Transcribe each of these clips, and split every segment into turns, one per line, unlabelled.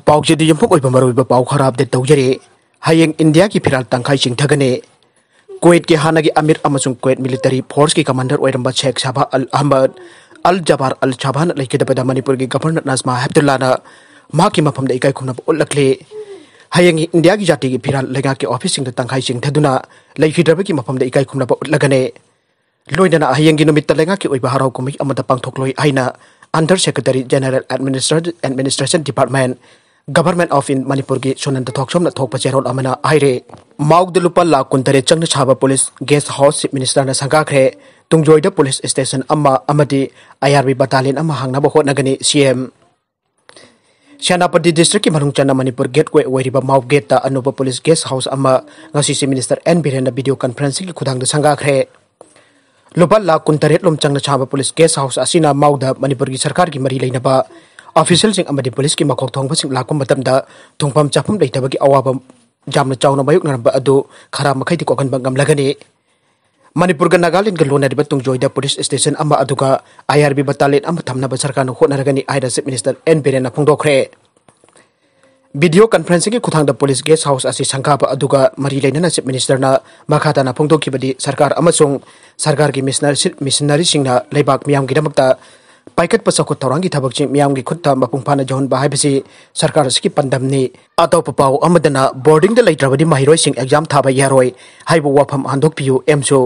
पाउजे दी यमपुक ओइबा मरोइबा पाउ खराब दे तौजरे हयेंग इंडिया की फिराल तंखाई चिंथगने कुवैत के हानागी अमीर अमसुंग कुवैत मिलिटरी फोर्स की कमांडर ओइरंबा शेख साबा अल अहमद अल जबार अल छाबान लेखिदबदा मणिपुर की गवर्नर नजमा हेब्दुल्लाना माकी मफम दे इकाई खुमना उल्लखले हयेंग इंडिया की जाति की फिराल लेगा के ऑफिस सिंग तंखाई चिंथदुना लेखिद्रब की मफम दे इकाई खुमना उल्लगने लोइदना हयेंग नुमित लेगा के ओइबा हराव कुमि अमदा पांगथोकलोइ हाइना under secretary general administration department government of in Manipur की सुनंद थोकसोम थोप चेरोल अमना आइरे माउद लुपा लाख कुंतरे चंगना छाबा police guest house chief minister ना संगाखरे तुंगजोइदा पुलिस स्टेशन अमदी आईआरबी बटालियन अमा हांगनाबो होटनगनी सीएम सेनापति डिस्ट्रिक्ट की मनुंग चना मणिपुर गेट वे ओइरिबा माउद गेट ता अनोबा पुलिस गेस्ट हाउस अमा ngasi chief minister N Biren video conferencing की खुदांग संगाखरे लुपा लाख कुंतरे लोम चंगना छाबा पुलिस गेस्ट हाउस असिना माउदा मणिपुर की सरकार की मरी लेनबा ऑफिशियल सिंह अमदी पुलिस की मखोक थोंगबसिंग लाको मतमदा थोंगफम चाफम लेतबगी अवाबा जामना चावना मायुकनरबा अदु खरा मखैदि कोखनबा गमलगनी मणिपुर का नागालैंड का लोनरिबा तुंगजोइदा पुलिस स्टेशन अमा अदुगा आईआरबी बटालियन अमा थमनबा सरकारनो होटनरगनी आइरा चीफ मिनिस्टर एन बिरेन फोंदोखरे वीडियो कॉन्फ्रेंसिंग की खुथांग पुलिस गेस्ट हाउस असी संखाबा अदुगा मरी लेनना चीफ मिनिस्टर ना मखाताना फोंदोखिबदी सरकार अमसुंग सरकार की मिशनरी सिंगना लेबाक मियाम गिदमक्ता पाइकट पसखुत तौरांगी थबकचिंग मियाम की खुत्ता मपुंगफाना जहन बाहायबसी सरकार की पंदमनी अतोप पाउ अमदना बोर्डिंग द लेट्रबदी माहिरोइसिंग एग्जाम थाबा यारोई हाइबा वाफम हांदोकपियु एमसु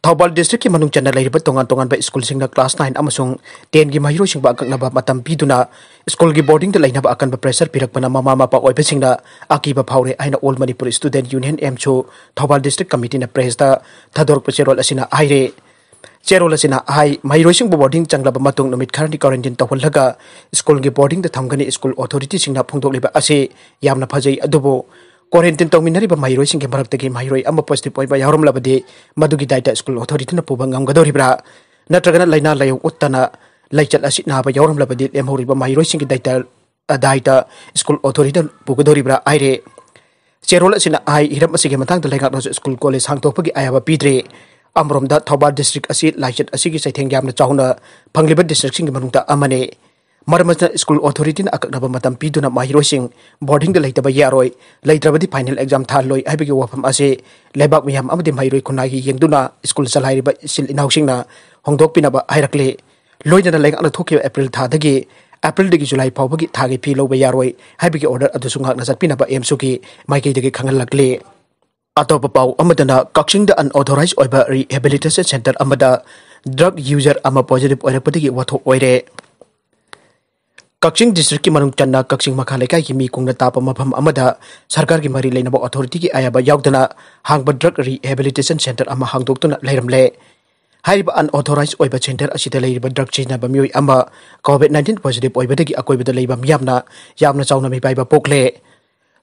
थौबाल डिस्ट्रिक्ट की मनुंग चन्ना लेरिबा तोंगान तोंगान बा स्कूल सिंगना क्लास 9 अमसुंग 10 की माहिरोइसिंग बा अकनबा मतम पीदुना स्कूल की बोर्डिंग द लेनबा अकनबा प्रेशर पिरकपना ममा मापा ओइबसिंगना अकीबा फाउरे आइना all Manipur student union AMSU Thoubal district committee ना प्रेसदा थदोरक पचेरोल असिना आइरे चेरोल असिना हाई माहिरोइसिंग बोर्डिंग चंगलबा मतुंग नुमित खरनी क्वारंटाइन तौहलगा स्कूल की बोर्डिंग द थमगनी स्कूल अथॉरिटी सिंगना फोंदोकलिबा असे यामना फजै अदुबो क्वारंटाइन तौमिनरिबा माहिरोइसिंग के मरक्तगी माहिरोइ अमा पॉजिटिव ओइबा यावरमलबदि मदुगी दाइटा स्कूल अथॉरिटी ना पुबा ngamgadoribra natragana laina layong uttana laichal asi na ba yaवरमलबदि लेमहौरिबा माहिरोइसिंग की दाइटा स्कूल अथॉरिटी पुगदोरिब्रा आइरे चेरोल असिना आई हिरम असिगे मतंग द लेगाक स्कूल कॉलेज हांगतोपगी आयाबा पीद्रे अमरोमदा थौबाल डिस्ट्रिक्ट असी लाइचत असिगी सैथेंग यामना चाउना फंगलिबा डिस्ट्रिक्ट सिंग मनुंगता अमने मरमजना स्कूल अथॉरिटी अकनबा मतम पीदुना माहिरोइसिंग बोर्डिंग द लेतबा यारोय लेत्रबदी फाइनल एग्जाम थालोय हाइबगी वाफम असे लेबाक मियाम अमदि माहिरोइ खुनागी येंगदुना स्कूल चलाइरिबा सिल इनाउसिंगना होंदोकपिनबा हाइरकले लोइदना लेगाकना थोके अप्रैल थादगी अप्रैल दगी जुलाई फावबगी थागी फी लोबा यारोय हाइबगी ऑर्डर अदुसुंगाकना चटपिनबा एमसुकी माइकेदगी खंगलकले अतोप पाउ अमदना कक्चिंग द अनऑथोराइज्ड ओइबा रिहेबिलिटेशन सेंटर अमदा ड्रग यूजर अमा पॉजिटिव ओइरपदगी वाथोक ओइरे कक्चिंग डिस्ट्रिक्ट की मनुंग चन्ना कक्चिंग मखा लेकाई की मी कुंगना ताप मफम अमदा सरकार की मरी लेनबा अथॉरिटी की आयाबा यावदना हांगबा ड्रग रिहेबिलिटेशन सेंटर अमा हांगदोक्तुना लेरमले हाइबा अनऑथोराइज्ड ओइबा सेंटर असिदा लेरिबा ड्रग चिजनाबा मियोइ अमा कोविड-19 पॉजिटिव ओइबदगी अकोइबदा लेबा मियामना यामना चाउना मिपाइबा पोकले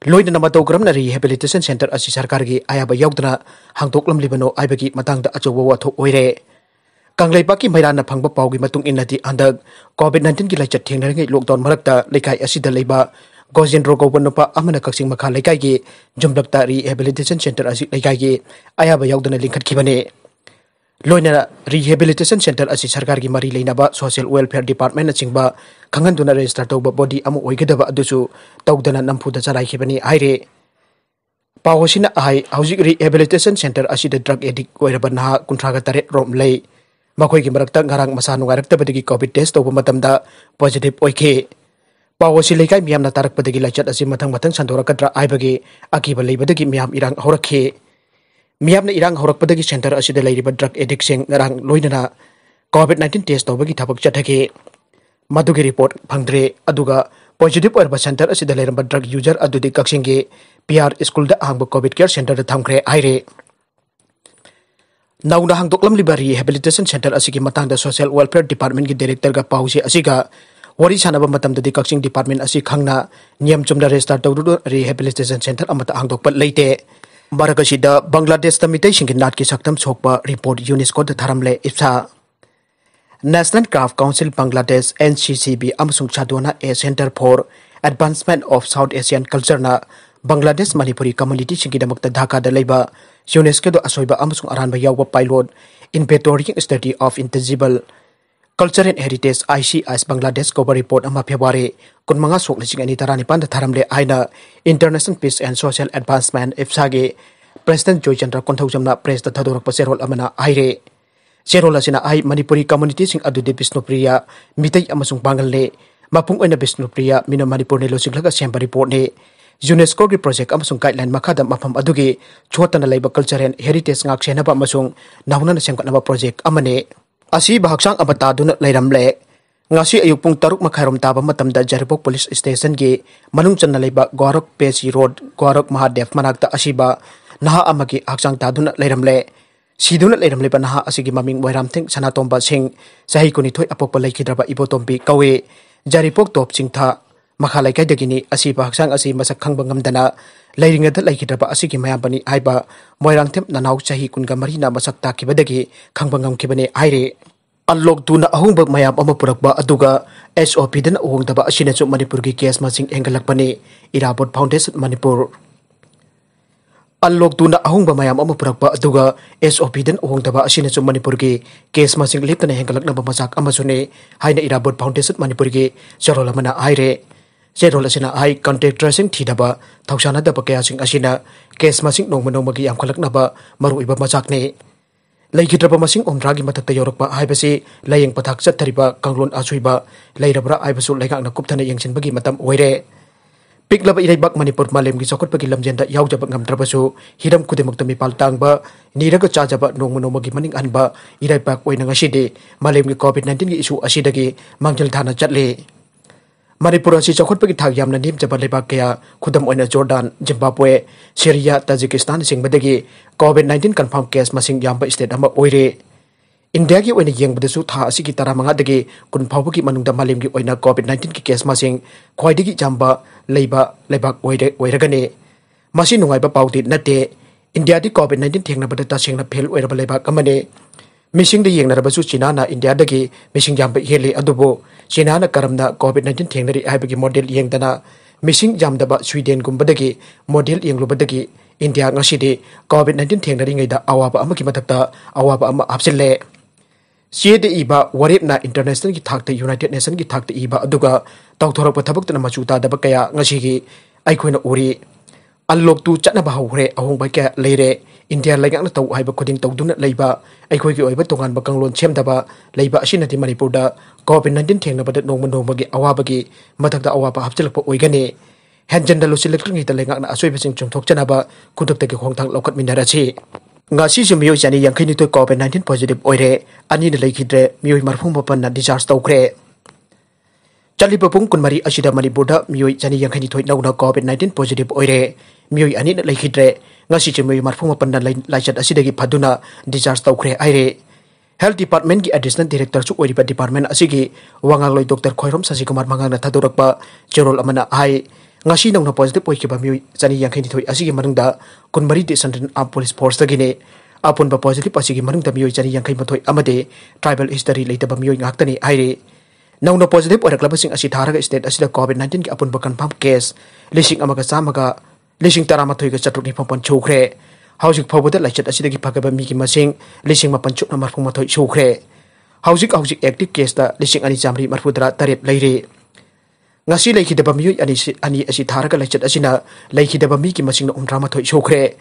लोइदना मतौकरमना रिहेबिलिटेशन सेंटर असी सरकार की आयाबा यावदना हांगदोक्लमलिबनो आइबगी मतंगदा अचौबा वाथोक ओइरे कांगलेपा की मैराना फंगबा पाउगी मतुंग इन्नदि हंदक कोविड-19 की लाइचत थेंगनरगे लॉकडाउन मरक्ता लेकाई असिदा लेबा गोजेंद्रो गोबनुपा अमना कक्सिंग मखा लेकाई की जुमलक्ता रिहेबिलिटेशन सेंटर असी लेकाई की आयाबा यावदना लिंखतखिबने लोइना रिहेबिलिटेशन सेंटर असी सरकार की मरी लेनबा सोशल वेलफेयर डिपार्टमेंट चिंगबा खंगनदुना रजिस्टर तौबा बॉडी अमु ओइगदबा अदुसु तौदना नमफुदा चलाइखिबनी आइरे पावसिना आइ हौजिक रिहेबिलिटेशन सेंटर असिदा ड्रग एडिक्ट ओइरबा नहा 38 रोम लै मखोई की मरक्ता ngarang masa nungairक्तबदगी कोविड टेस्ट तौबा मतमदा पॉजिटिव ओइखे पावसी लेकाई मियामना तारकपदगी लाइचत असी मथंग मथंग संदोरकद्रा आइबगे अकीबा लेबदगी मियाम इरांग हौरखे मियामना इरांग हौरकपदगी सेंटर असिदा लेरिबा ड्रग एडिक्ट सिंग ngarang लोइनना कोविड-19 टेस्ट तौबगी थबक चथगे मदुगी रिपोर्ट फंगद्रे अदुगा पॉजिटिव ओइरबा सेंटर असिदा लेरबा ड्रग यूजर अदुदी कक्सिंगे पीआर स्कूल दा हांगबा कोविड केयर सेंटर दा थमखरे आइरे नौना हांगदोक्लमलिबा रिहेबिलिटेशन सेंटर असिगी मतंगदा सोशल वेलफेयर डिपार्टमेंट की डायरेक्टर का पाउसे असिगा वरी सानबा मतमददी कक्चिंग डिपार्टमेंट असी खंगना नियम चुमदा रजिस्टर तौदु रिहेबिलिटेशन सेंटर अमता हांगदोकपा लेते मरकसिदा बांग्लादेश तमितै सिंगी नाट की सक्तम सोकपा रिपोर्ट यूनेस्को द थरमले इप्सा national craft council Bangladesh NCCB अमसुंग चादुना A centre for advancement of south Asian culture ना बांग्लादेश मणिपुरी कम्युनिटी सिंगिदमक्ता ढाका द लेबा यूनेस्को द असोइबा अमसुंग अरानबा यावबा pilot inventoring study of intangible Culture and Heritage ICS Bangladesh cover report ama February kunmanga sok lising ani tarani panda tharamle aina International Peace and Social Advancement IPSA President Joy Chandra Konthojamna press the Thadorak Paserol amana aire Serol asina ai Manipuri community sing adude Bisnupriya mitai amasung bangal ne mapung oina Bisnupriya mina Manipur ne losiglaga semba report ne UNESCO ki project amasung guideline makada mafam adugi chotana laiba culture and heritage ngak senaba amasung nahuna na semkatnaba project amane Asiba Hakchang Taduna Leiramle ngasi ayuk pung taruk Maheirom Thaba matamda Yairepok police station gi manung channa leiba Gorok Pesi road Gorok Mahadev manakta Asiba naha Amage Hakchang Taduna Leiramle siduna Leiramle naha asigi maming Wapham thing sanatomba sing sahi kunithoi apokpa Leikhidre ibotombi kawe Yairepok top singtha makhalai kai dagini Asiba Hakchang asi masak khangba ngamdana Leiringada Leikhidre asigi mayambani Haiba Wapham them nanau sahi kunga marina masak takibadagi khangba ngamkibane aire Unlock Tuna ahungba mayam ama purakba aduga SOP dan ahungdaba asina chu Manipur ki case masing engalakpani Irabot Foundation Manipur Unlock Tuna ahungba mayam ama purakba aduga SOP dan ahungdaba asina chu Manipur ki case masing liptana engalaknaba masak amasune haina Irabot Foundation Manipur ki charola mana aire Cherola asina ai contact tracing thidaba thaushana daba kaya sing asina case masing nongmanong magi amkhalaknaba maruiba masak ne Leikhidre masing omragi matakta yorokpa Haibasi layeng pathak chattariba kanglon asuiba Leirabra Haibasu laingak na kupthana yengsinbagi matam Oire Piklaba Iraibak Manipur malemgi sokotpagi lamjenda yaujaba ngamtrabasu hiram kudemakta mipal tangba niraga chajaba nongmanomagi maning anba Iraibak oina ngasidi malemgi COVID-19 gi isu asidagi mangjal thana chatle Manipur asi sokotpagi thak yamna nimjaba lebak kaya khudam oina Jordan Zimbabwe Syria Tajikistan singbadagi COVID-19 confirm case masing yamba state ama Oire India ki oina yengbadasu tha asigi taramanga dagi kun phawbugi manungda malemgi oina COVID-19 ki case masing khwaidigi jamba leiba lebak oiragane masi nungaiba paudi nate India di COVID-19 thengnabada tasengna phel oiraba lebak amane Missing the Yanarabasu China, India dagi, missing Yamba Heli Adubo, China Karamna, COVID-19 Tangari Ibagi model Yangdana, missing Jamdaba, Sweden Gumbadagi, model Yanglubadagi, India Nashidi, COVID-19 Tangari da Awaba Amakimatata, Awaba Ama Absele. See the Iba, Waripna International Gitak, the United Nations Gitak, the Iba Aduga, Dr. Patabuk Namachuta, the Bakaya, Nashigi, Aikuna Uri. Unlock to Chanabahore, a home by Leire, India like Anatau Haiba coding Taduna Leiba, a quick Oiba Tongan Bakanglon Chemdaba, Leiba Ashinati Manipuda, COVID-19 Tangna, but no Monomagi, Awabagi, Mataka Awaba Abselapo Oigane, Hanjanda Lucilecting the Langan Aswebising Chokchanaba, could have taken Hong Tang Lokat Minarachi. Ngasisu Meoi Jani Yankini to COVID-19 positive Oire, Ani the Leikhidre, Meoi Marfumopana disaster Sukhre. Chalipapung Kunmari Ashida Manipuda, Meoi Jani Yankini to COVID-19 positive Oire, Meoi Ani the Leikhidre, Ngasisu Meoi Marfumopana Lachat Asidagi Paduna, disaster Sukhre Aire. Health Department ki Additional Director su Oiba Department asigi wangaloi Dr. Khoirom Sasikumar Mangana Thadorakpa Cherol Amana Ai ngasi nang na positive oikiba Meoi Jani Yankini thoi asigi manungda kunmari Descendant Armed Police Force dagine apun ba positive asigi manungda Meoi Jani Yankini mathoi amade tribal history leitaba Meoi ngaktani aire nang na positive oraklabasing asi tharaga state asida COVID-19 ki apun ba confirm case lising amaga samaga lising taramathoi ga chatruni phapon Sukhre Housing Poboda Lachat Asidagi Pagaba Miki Masing, Lishing Mapanchuk Marfumato Sukhre. Housing active case the Lishing Anijamri Marfudra Taret Leire. Ngasi Leikhidre Meoi Ani Asitaraga Lachat Asina, Leikhidre Miki Masing Dramato Sukhre.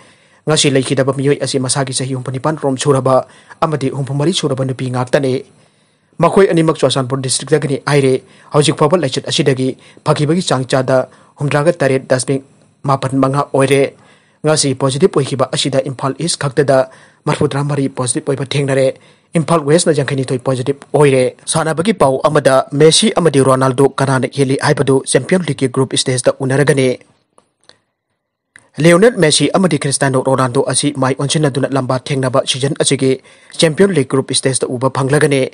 Ngasi Leikhidre Meoi Asi Masagi Sahi Umpanipan from Suraba, Amadi Umpamari Suraba Nupi Ngaktane. Makoi Animak Swasanpur District Dagani Aire, Housing Pobol Lachat Asidagi, Pakibagi Changchada, Humdraga Taret Dasbing Mapan Manga Oire. Ngasi positive oikiba asida Impal East khaktada marfudra mari positive oiba thengnare Impal West na jangkhani thoi positive Oire sanabagi pau amada Messi amadi Ronaldo kanana heli haibadu Champions League group stage da unaragane Lionel Messi amadi Cristiano Ronaldo asi mai onchina duna lamba thengnaba season asigi Champions League group stage da uba phanglagane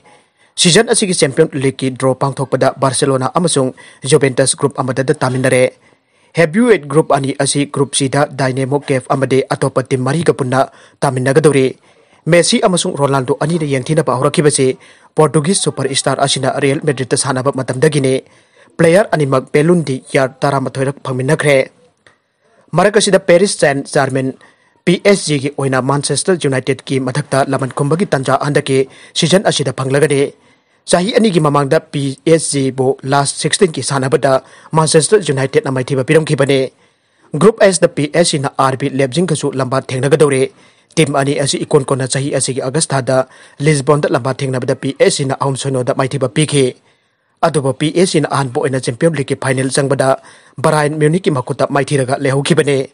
season asigi Champions League ki draw pangthokpada Barcelona amasung Juventus group amada da taminare Heavyweight group ani asi group sida Dynamo Cave amade atopa team mari ka punna taminagadore Messi amasung Ronaldo ani de yangthina pa horakibase Portuguese superstar asina Real Madrid ta sanaba matamdagine player animak Belundi yar taramathoirak phangminakre marakasida Paris Saint-Germain PSG ki oina Manchester United ki mathakta laman kumbagi tanja andake season asida phanglagade Sahi ani ki mamangda PSG bo last 16 ki sanabada Manchester United na maithiba piram khibane. Group S the PSG na RB Leipzig kasu lamba thengnagadore. Team ani asi ikon kona sahi asi ki August da Lisbon da lamba thengnabada PSG na AMSU da maithiba pikhe. Adobo PSG na anbo ina Champions League final changbada Bayern Munich ki makuta maithiraga lehokhibane.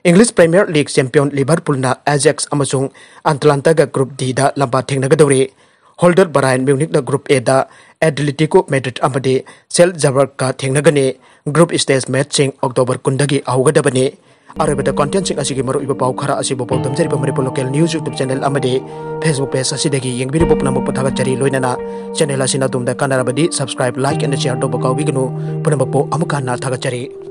English Premier League champion Liverpool na Ajax amasung Atlanta ga Group D da lamba thengnagadore. Holder Bayern Munich na Group A da Atletico Madrid amade Celtic ka thengnagane. Group stage matching October kundagi ahugadabane. Arabada content sing asigi maru iba pau khara asibo pau tamjari ba maripo local news YouTube channel amade Facebook page asidagi yengbiri bopna mo pathaga chari loinana channel asina tumda kanarabadi subscribe like and share to bakaw bignu punampo amuka na thaga chari.